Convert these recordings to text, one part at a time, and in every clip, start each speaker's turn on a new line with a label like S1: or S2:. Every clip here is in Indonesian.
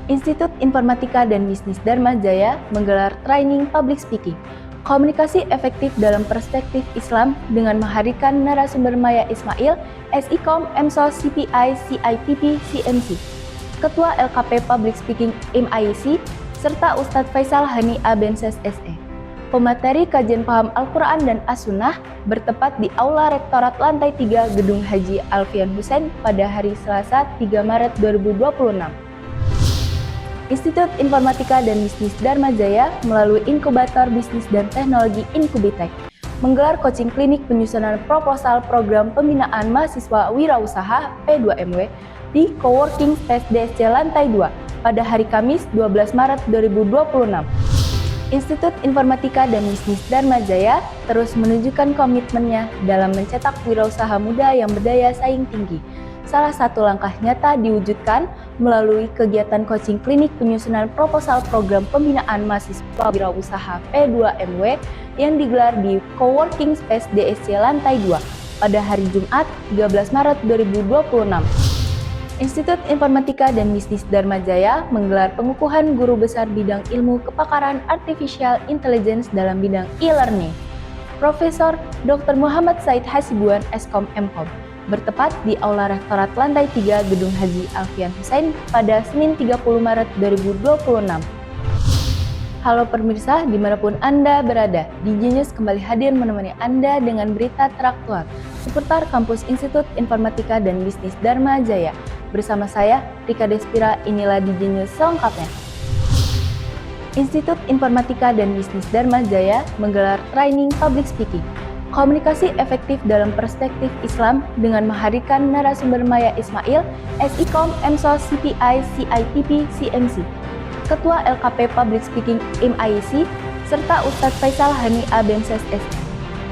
S1: Institut Informatika dan Bisnis Dharma Jaya menggelar training public speaking, komunikasi efektif dalam perspektif Islam dengan menghadirkan narasumber Maya Ismail, SIKOM, MSOS, CPI, CIPP, CMC, Ketua LKP Public Speaking MIC, serta Ustadz Faisal Hani Abenses SE. Pemateri kajian paham Al-Quran dan As-Sunnah bertempat di Aula Rektorat Lantai 3 Gedung Haji Alfian Husein pada hari Selasa 3 Maret 2026. Institut Informatika dan Bisnis Dharma Jaya melalui Inkubator Bisnis dan Teknologi Inkubitek menggelar coaching klinik penyusunan proposal program pembinaan mahasiswa wirausaha P2MW di Coworking Space DSC Lantai 2 pada hari Kamis 12 Maret 2026. Institut Informatika dan Bisnis Dharma Jaya terus menunjukkan komitmennya dalam mencetak wirausaha muda yang berdaya saing tinggi. Salah satu langkah nyata diwujudkan melalui kegiatan coaching klinik penyusunan proposal program pembinaan mahasiswa wirausaha P2MW yang digelar di Coworking Space DSC Lantai 2 pada hari Jumat 13 Maret 2026. Institut Informatika dan Bisnis Dharma Jaya menggelar pengukuhan guru besar bidang ilmu kepakaran Artificial Intelligence dalam bidang e-learning. Profesor Dr. Muhammad Said Hasibuan, Eskom Mkom, bertepat di Aula Rektorat Lantai 3 Gedung Haji Alfian Husein pada Senin 30 Maret 2026. Halo pemirsa, dimanapun Anda berada, DJ News kembali hadir menemani Anda dengan berita teraktual seputar kampus Institut Informatika dan Bisnis Dharma Jaya. Bersama saya, Rika Despira, inilah DJ News selengkapnya. Institut Informatika dan Bisnis Dharma Jaya menggelar training public speaking, komunikasi efektif dalam perspektif Islam dengan menghadirkan narasumber Maya Ismail, SIKOM, MSOS, CPI, CIPP, CMC, Ketua LKP Public Speaking MIC, serta Ustadz Faisal Hani Abenses SE.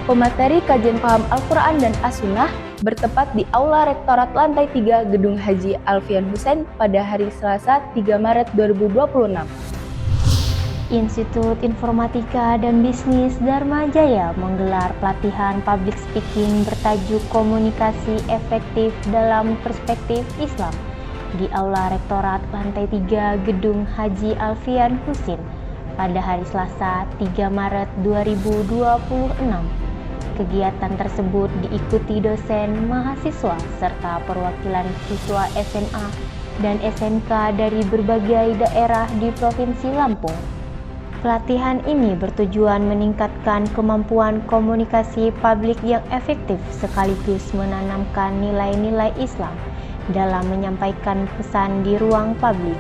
S1: Pemateri kajian paham Al-Quran dan As-Sunnah bertempat di Aula Rektorat Lantai 3 Gedung Haji Alfian Husein pada hari Selasa 3 Maret 2026.
S2: Institut Informatika dan Bisnis Dharma Jaya menggelar pelatihan public speaking bertajuk Komunikasi Efektif dalam Perspektif Islam di Aula Rektorat Lantai 3 Gedung Haji Alfian Husein pada hari Selasa 3 Maret 2026. Kegiatan tersebut diikuti dosen, mahasiswa, serta perwakilan siswa SMA dan SMK dari berbagai daerah di Provinsi Lampung. Pelatihan ini bertujuan meningkatkan kemampuan komunikasi publik yang efektif sekaligus menanamkan nilai-nilai Islam dalam menyampaikan pesan di ruang publik.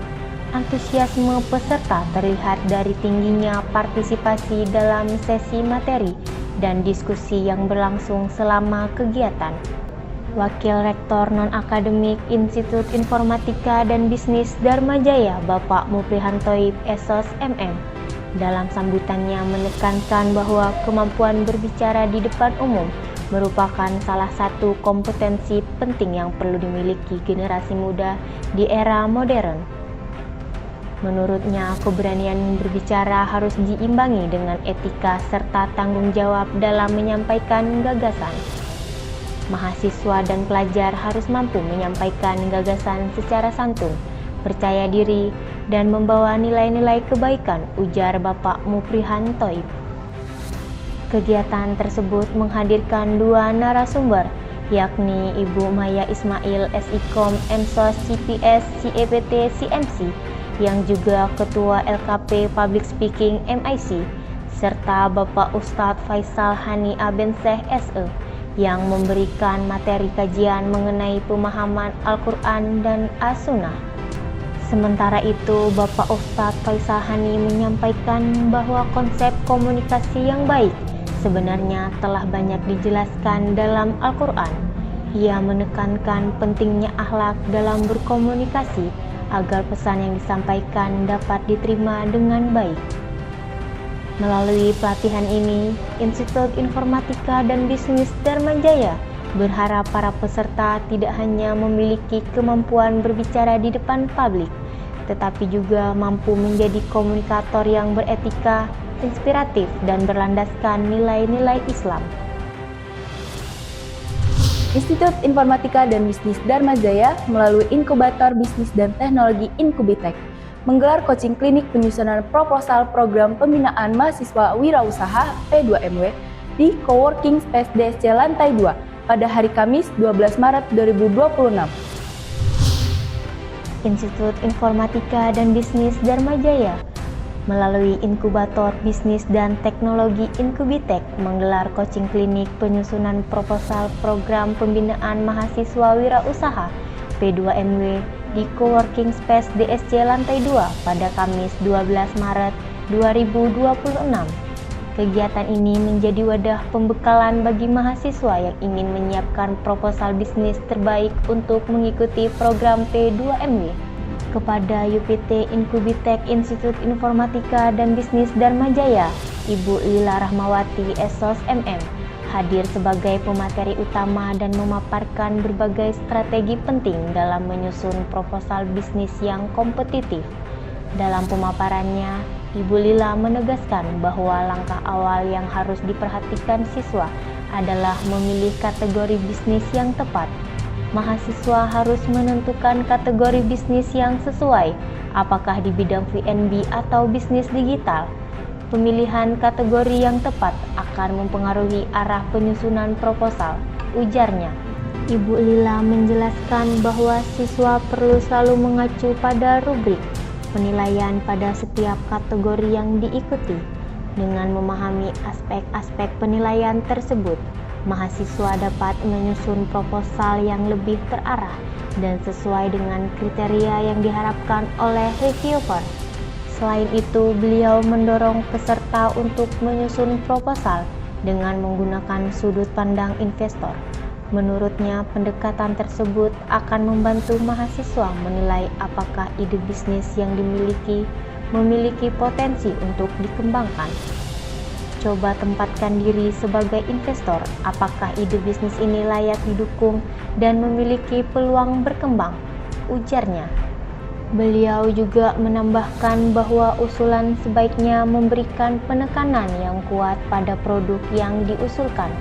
S2: Antusiasme peserta terlihat dari tingginya partisipasi dalam sesi materi dan diskusi yang berlangsung selama kegiatan. Wakil Rektor Non-Akademik Institut Informatika dan Bisnis Dharma Jaya, Bapak Muprihan Thoib SOS MM, dalam sambutannya menekankan bahwa kemampuan berbicara di depan umum merupakan salah satu kompetensi penting yang perlu dimiliki generasi muda di era modern. Menurutnya, keberanian berbicara harus diimbangi dengan etika serta tanggung jawab dalam menyampaikan gagasan. Mahasiswa dan pelajar harus mampu menyampaikan gagasan secara santun, percaya diri, dan membawa nilai-nilai kebaikan, ujar Bapak Muprihan Thoib. Kegiatan tersebut menghadirkan dua narasumber, yakni Ibu Maya Ismail, SIKOM, MSOS, CPS, CEPT, CMC, yang juga Ketua LKP Public Speaking MIC, serta Bapak Ustadz Faisal Hani Abenses SE, yang memberikan materi kajian mengenai pemahaman Al-Quran dan As-Sunnah. Sementara itu, Bapak Ustadz Faisal Hani menyampaikan bahwa konsep komunikasi yang baik sebenarnya telah banyak dijelaskan dalam Al-Quran. Ia menekankan pentingnya akhlak dalam berkomunikasi agar pesan yang disampaikan dapat diterima dengan baik. Melalui pelatihan ini, Institut Informatika dan Bisnis Dharma Jaya berharap para peserta tidak hanya memiliki kemampuan berbicara di depan publik, tetapi juga mampu menjadi komunikator yang beretika, inspiratif, dan berlandaskan nilai-nilai Islam.
S1: Institut Informatika dan Bisnis Dharma Jaya melalui Inkubator Bisnis dan Teknologi Inkubitek menggelar coaching klinik penyusunan proposal program pembinaan mahasiswa wirausaha P2MW di Coworking Space DSC Lantai 2 pada hari Kamis 12 Maret 2026.
S2: Institut Informatika dan Bisnis Dharma Jaya melalui Inkubator Bisnis dan Teknologi Inkubitek menggelar coaching klinik penyusunan proposal program pembinaan mahasiswa wirausaha P2MW di Coworking Space DSC Lantai 2 pada Kamis 12 Maret 2026. Kegiatan ini menjadi wadah pembekalan bagi mahasiswa yang ingin menyiapkan proposal bisnis terbaik untuk mengikuti program P2MW. Kepada UPT Inkubitek Institut Informatika dan Bisnis Dharma Jaya, Ibu Lila Rahmawati SOS MM hadir sebagai pemateri utama dan memaparkan berbagai strategi penting dalam menyusun proposal bisnis yang kompetitif. Dalam pemaparannya, Ibu Lila menegaskan bahwa langkah awal yang harus diperhatikan siswa adalah memilih kategori bisnis yang tepat. Mahasiswa harus menentukan kategori bisnis yang sesuai, apakah di bidang V&B atau bisnis digital. Pemilihan kategori yang tepat akan mempengaruhi arah penyusunan proposal, ujarnya. Ibu Lila menjelaskan bahwa siswa perlu selalu mengacu pada rubrik penilaian pada setiap kategori yang diikuti. Dengan memahami aspek-aspek penilaian tersebut, mahasiswa dapat menyusun proposal yang lebih terarah dan sesuai dengan kriteria yang diharapkan oleh reviewer. Selain itu, beliau mendorong peserta untuk menyusun proposal dengan menggunakan sudut pandang investor. Menurutnya, pendekatan tersebut akan membantu mahasiswa menilai apakah ide bisnis yang dimiliki memiliki potensi untuk dikembangkan. Coba tempatkan diri sebagai investor, apakah ide bisnis ini layak didukung dan memiliki peluang berkembang, ujarnya. Beliau juga menambahkan bahwa usulan sebaiknya memberikan penekanan yang kuat pada produk yang diusulkan,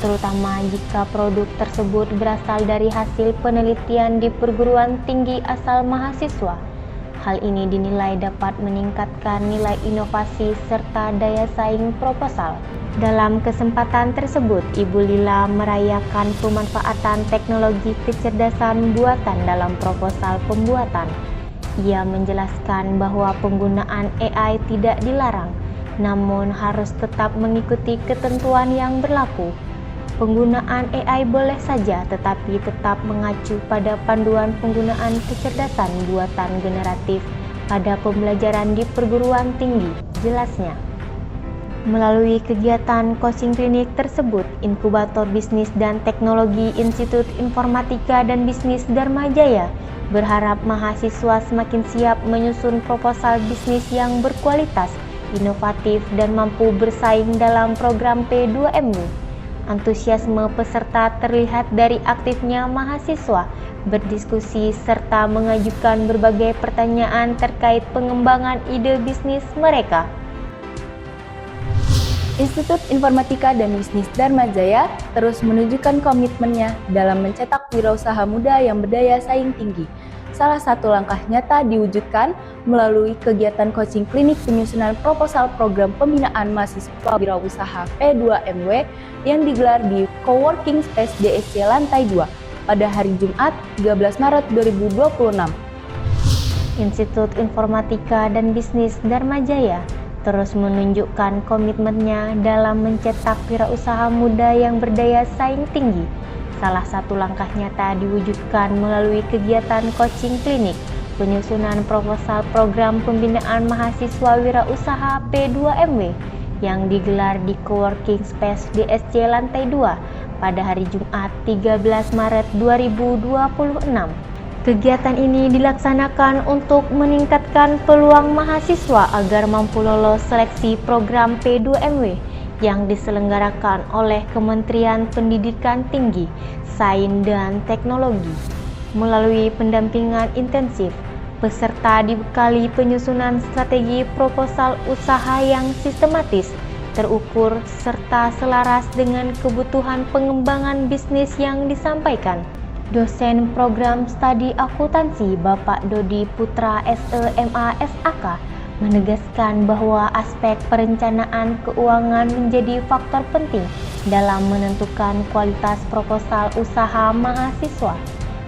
S2: terutama jika produk tersebut berasal dari hasil penelitian di perguruan tinggi asal mahasiswa. Hal ini dinilai dapat meningkatkan nilai inovasi serta daya saing proposal. Dalam kesempatan tersebut, Ibu Lila merayakan pemanfaatan teknologi kecerdasan buatan dalam proposal pembuatan. Ia menjelaskan bahwa penggunaan AI tidak dilarang, namun harus tetap mengikuti ketentuan yang berlaku. Penggunaan AI boleh saja, tetapi tetap mengacu pada panduan penggunaan kecerdasan buatan generatif pada pembelajaran di perguruan tinggi, jelasnya. Melalui kegiatan coaching klinik tersebut, Inkubator Bisnis dan Teknologi Institut Informatika dan Bisnis Dharma Jaya berharap mahasiswa semakin siap menyusun proposal bisnis yang berkualitas, inovatif, dan mampu bersaing dalam program P2MW. Antusiasme peserta terlihat dari aktifnya mahasiswa berdiskusi serta mengajukan berbagai pertanyaan terkait pengembangan ide bisnis mereka.
S1: Institut Informatika dan Bisnis Dharma Jaya terus menunjukkan komitmennya dalam mencetak wirausaha muda yang berdaya saing tinggi. Salah satu langkah nyata diwujudkan melalui kegiatan coaching klinik penyusunan proposal program pembinaan mahasiswa wirausaha P2MW yang digelar di Coworking Space DSC Lantai 2 pada hari Jumat 13 Maret 2026.
S2: Institut Informatika dan Bisnis Dharma Jaya terus menunjukkan komitmennya dalam mencetak wirausaha muda yang berdaya saing tinggi. Salah satu langkah nyata diwujudkan melalui kegiatan coaching klinik penyusunan proposal program pembinaan mahasiswa wirausaha P2MW yang digelar di Coworking Space DSC Lantai 2 pada hari Jumat 13 Maret 2026. Kegiatan ini dilaksanakan untuk meningkatkan peluang mahasiswa agar mampu lolos seleksi program P2MW yang diselenggarakan oleh Kementerian Pendidikan Tinggi, Sains dan Teknologi. Melalui pendampingan intensif, peserta dibekali penyusunan strategi proposal usaha yang sistematis, terukur, serta selaras dengan kebutuhan pengembangan bisnis yang disampaikan. Dosen program studi akuntansi Bapak Dodi Putra SEMA SAK menegaskan bahwa aspek perencanaan keuangan menjadi faktor penting dalam menentukan kualitas proposal usaha mahasiswa.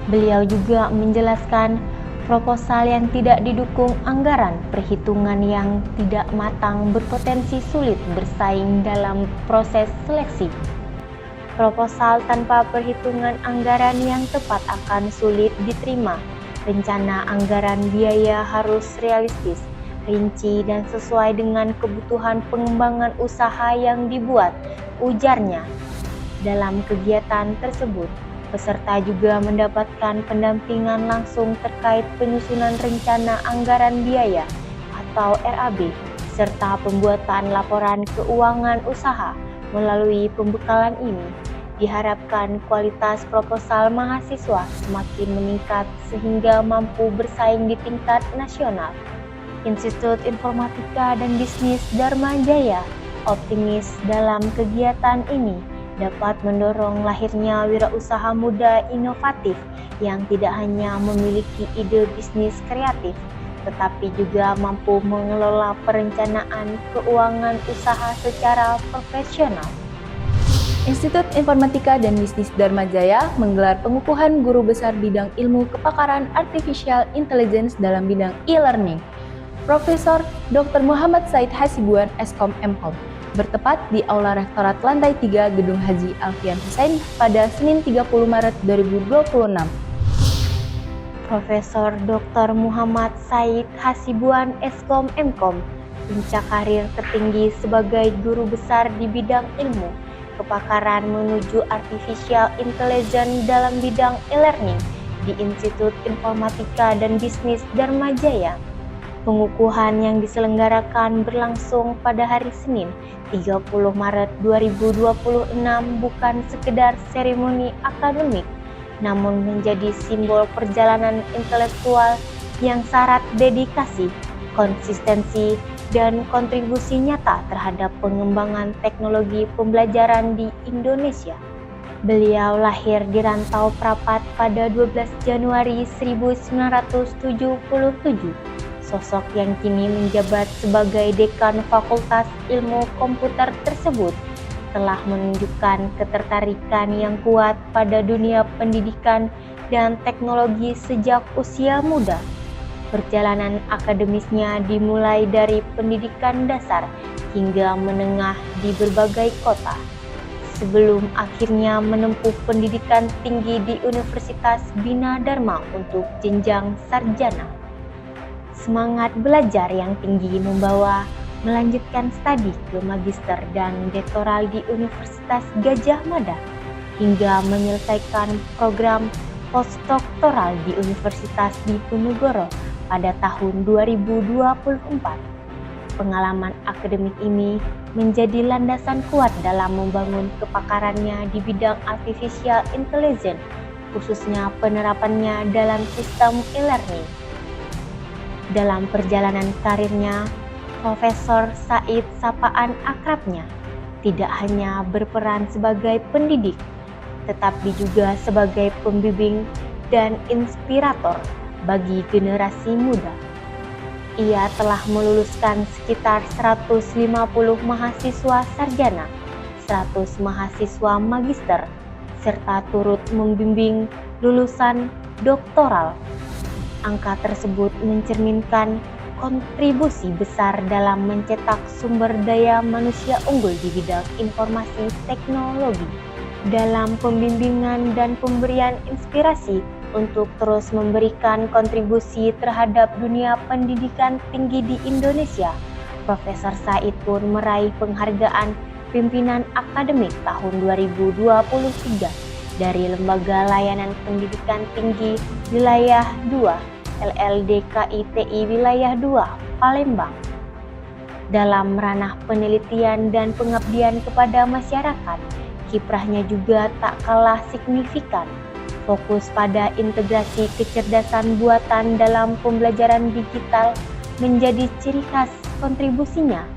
S2: Beliau juga menjelaskan proposal yang tidak didukung anggaran perhitungan yang tidak matang berpotensi sulit bersaing dalam proses seleksi. Proposal tanpa perhitungan anggaran yang tepat akan sulit diterima. Rencana anggaran biaya harus realistis, rinci, dan sesuai dengan kebutuhan pengembangan usaha yang dibuat, ujarnya. Dalam kegiatan tersebut, peserta juga mendapatkan pendampingan langsung terkait penyusunan rencana anggaran biaya atau RAB, serta pembuatan laporan keuangan usaha. Melalui pembekalan ini, diharapkan kualitas proposal mahasiswa semakin meningkat sehingga mampu bersaing di tingkat nasional. Institut Informatika dan Bisnis Dharma Jaya optimis dalam kegiatan ini dapat mendorong lahirnya wirausaha muda inovatif yang tidak hanya memiliki ide bisnis kreatif, tetapi juga mampu mengelola perencanaan keuangan usaha secara profesional.
S1: Institut Informatika dan Bisnis Dharma Jaya menggelar pengukuhan guru besar bidang ilmu kepakaran Artificial Intelligence dalam bidang e-learning. Profesor Dr. Muhammad Said Hasibuan, Eskom Mkom, bertepat di Aula Rektorat Lantai 3 Gedung Haji Alfian Husain pada Senin 30 Maret 2026.
S2: Profesor Dr. Muhammad Said Hasibuan, Eskom Mkom, puncak karir tertinggi sebagai guru besar di bidang ilmu kepakaran menuju Artificial Intelligence dalam bidang e-learning di Institut Informatika dan Bisnis Dharma Jaya. Pengukuhan yang diselenggarakan berlangsung pada hari Senin 30 Maret 2026 bukan sekedar seremoni akademik, namun menjadi simbol perjalanan intelektual yang syarat dedikasi, konsistensi, dan kontribusi nyata terhadap pengembangan teknologi pembelajaran di Indonesia. Beliau lahir di Rantau Prapat pada 12 Januari 1977. Sosok yang kini menjabat sebagai Dekan Fakultas Ilmu Komputer tersebut telah menunjukkan ketertarikan yang kuat pada dunia pendidikan dan teknologi sejak usia muda. Perjalanan akademisnya dimulai dari pendidikan dasar hingga menengah di berbagai kota, sebelum akhirnya menempuh pendidikan tinggi di Universitas Bina Dharma untuk jenjang sarjana. Semangat belajar yang tinggi membawa melanjutkan studi ke magister dan doktoral di Universitas Gadjah Mada, hingga menyelesaikan program postdoktoral di Universitas Diponegoro pada tahun 2024. Pengalaman akademik ini menjadi landasan kuat dalam membangun kepakarannya di bidang artificial intelligence, khususnya penerapannya dalam sistem e-learning. Dalam perjalanan karirnya, Profesor Said sapaan akrabnya tidak hanya berperan sebagai pendidik, tetapi juga sebagai pembimbing dan inspirator bagi generasi muda. Ia telah meluluskan sekitar 150 mahasiswa sarjana, 100 mahasiswa magister, serta turut membimbing lulusan doktoral. Angka tersebut mencerminkan kontribusi besar dalam mencetak sumber daya manusia unggul di bidang informasi teknologi, dalam pembimbingan dan pemberian inspirasi untuk terus memberikan kontribusi terhadap dunia pendidikan tinggi di Indonesia. Profesor Said pun meraih penghargaan pimpinan akademik tahun 2023 dari Lembaga Layanan Pendidikan Tinggi Wilayah 2 LLDKITI Wilayah 2 Palembang. Dalam ranah penelitian dan pengabdian kepada masyarakat, kiprahnya juga tak kalah signifikan. Fokus pada integrasi kecerdasan buatan dalam pembelajaran digital menjadi ciri khas kontribusinya.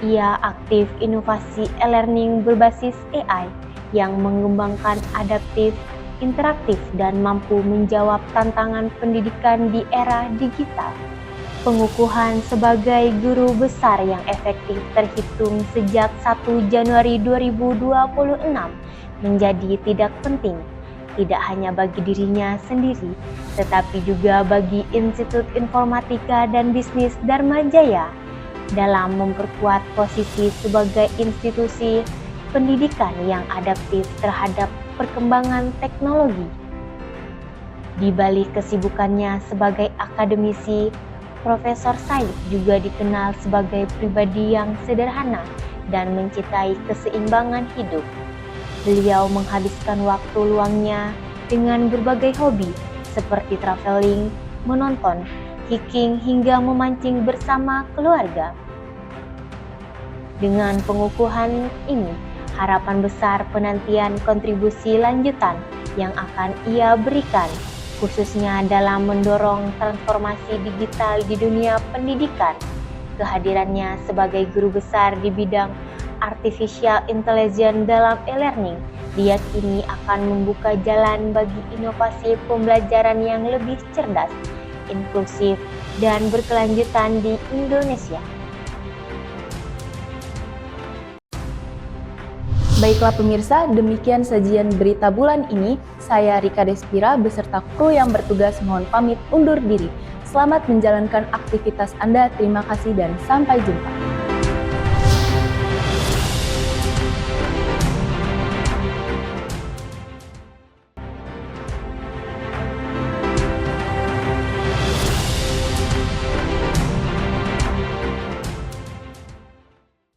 S2: Ia aktif inovasi e-learning berbasis AI yang mengembangkan adaptif, interaktif, dan mampu menjawab tantangan pendidikan di era digital. Pengukuhan sebagai guru besar yang efektif terhitung sejak 1 Januari 2026 menjadi tidak penting, tidak hanya bagi dirinya sendiri, tetapi juga bagi Institut Informatika dan Bisnis Dharma Jaya dalam memperkuat posisi sebagai institusi pendidikan yang adaptif terhadap perkembangan teknologi. Di balik kesibukannya sebagai akademisi, Profesor Said juga dikenal sebagai pribadi yang sederhana dan mencintai keseimbangan hidup. Beliau menghabiskan waktu luangnya dengan berbagai hobi seperti traveling, menonton, hiking, hingga memancing bersama keluarga. Dengan pengukuhan ini, harapan besar penantian kontribusi lanjutan yang akan ia berikan, khususnya dalam mendorong transformasi digital di dunia pendidikan. Kehadirannya sebagai guru besar di bidang artificial intelligence dalam e-learning diyakini akan membuka jalan bagi inovasi pembelajaran yang lebih cerdas, inklusif, dan berkelanjutan di Indonesia.
S1: Baiklah pemirsa, demikian sajian berita bulan ini. Saya Rika Despira beserta kru yang bertugas mohon pamit undur diri. Selamat menjalankan aktivitas Anda, terima kasih dan sampai jumpa.